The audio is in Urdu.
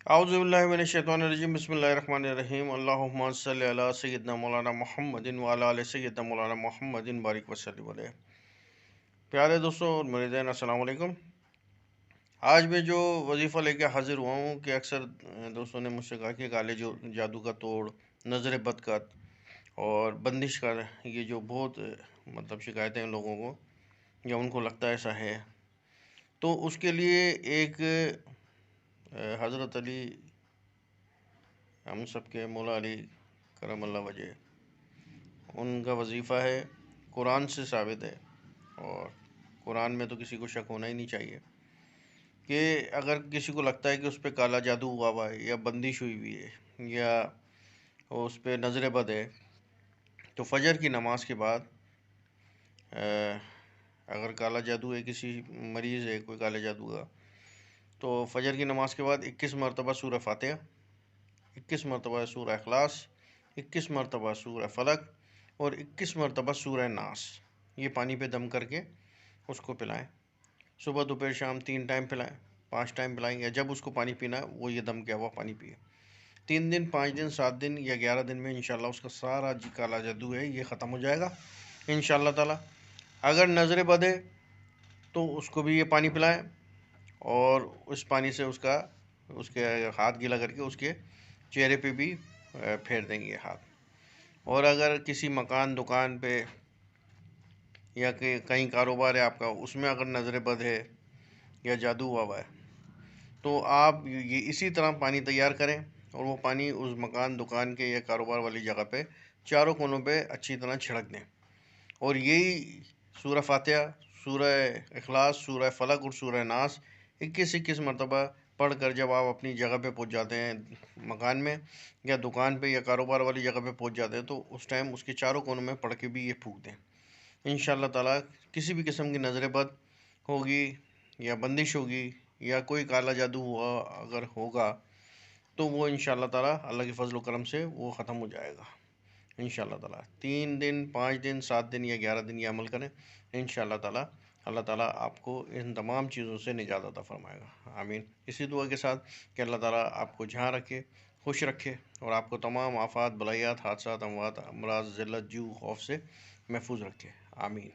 اعوذ باللہ من الشیطان الرجیم بسم اللہ الرحمن الرحیم اللہم صلی علی سیدنا مولانا محمد وعلی آل سیدنا مولانا محمد بارک وسلم علیہ۔ پیارے دوستوں اور مریدین، السلام علیکم۔ آج میں جو وظیفہ لے کے حاضر ہوا ہوں کہ اکثر دوستوں نے مجھ سے کہا کہ کالے جادو کا توڑ، نظر بد کا اور بندش کا یہ جو بہت شکایتیں ہیں لوگوں کو یا ان کو لگتا ہے ایسا ہے، تو اس کے لیے ایک حضرت علی، ہم سب کے مولا علی کرم اللہ وجہ، ان کا وظیفہ ہے، قرآن سے ثابت ہے، اور قرآن میں تو کسی کو شک ہونا ہی نہیں چاہیے کہ اگر کسی کو لگتا ہے کہ اس پہ کالا جادو ہوا ہے یا بندش ہوئی ہوئی ہے یا اس پہ نظر بد ہے، تو فجر کی نماز کے بعد اگر کالا جادو ہے، کسی مریض ہے کوئی کالے جادو کا، تو فجر کی نماز کے بعد 21 مرتبہ سورہ فاتحہ، 21 مرتبہ سورہ اخلاص، 21 مرتبہ سورہ فلق اور 21 مرتبہ سورہ ناس، یہ پانی پہ دم کر کے اس کو پلائیں۔ صبح دوپہر شام 3 ٹائم پلائیں، 5 ٹائم پلائیں، یا جب اس کو پانی پینا وہ یہ دم کیا ہوا پانی پیے۔ 3 دن، 5 دن، 7 دن یا 11 دن میں انشاءاللہ اس کا سارا کالا جادو ہے یہ ختم ہو جائے گا انشاءاللہ تعالی۔ اگر نظر بد ہے تو اس کو بھی یہ پانی پلائیں، اور اس پانی سے اس کے ہاتھ گیلا کر کے اس کے چہرے پہ بھی پھیر دیں گے ہاتھ۔ اور اگر کسی مکان، دکان پہ یا کہ کہیں کاروبار ہے آپ کا، اس میں اگر نظر بد ہے یا جادو ہوا ہے، تو آپ یہ اسی طرح پانی تیار کریں اور وہ پانی اس مکان، دکان کے یا کاروبار والی جگہ پہ چاروں کونوں پہ اچھی طرح چھڑک دیں، اور یہی سورہ فاتحہ، سورہ اخلاص، سورہ فلق اور سورہ ناس 21 مرتبہ پڑھ کر جب آپ اپنی جگہ پہ پہنچ جاتے ہیں، مکان میں یا دکان پہ یا کاروبار والی جگہ پہ پہنچ جاتے ہیں، تو اس ٹائم اس کے چاروں کونوں میں پڑھ کے بھی یہ پھونک دیں۔ انشاءاللہ تعالیٰ کسی بھی قسم کی نظر بد ہوگی یا بندش ہوگی یا کوئی کالا جادو ہوا اگر ہوگا، تو وہ انشاءاللہ تعالیٰ اللہ کے فضل و کرم سے وہ ختم ہو جائے گا انشاءاللہ تعالیٰ۔ 3 دن، 5 دن، 7 دن یا 11 دن یہ عمل کریں، انشاءاللہ تعالیٰ اللہ تعالیٰ آپ کو ان تمام چیزوں سے نجات عطا فرمائے گا، آمین۔ اسی دعا کے ساتھ کہ اللہ تعالیٰ آپ کو جہاں رکھے، خوش رکھے، اور آپ کو تمام آفات، بلائیات، حادثات، اموات، امراض، ذلت، جو، خوف سے محفوظ رکھے، آمین۔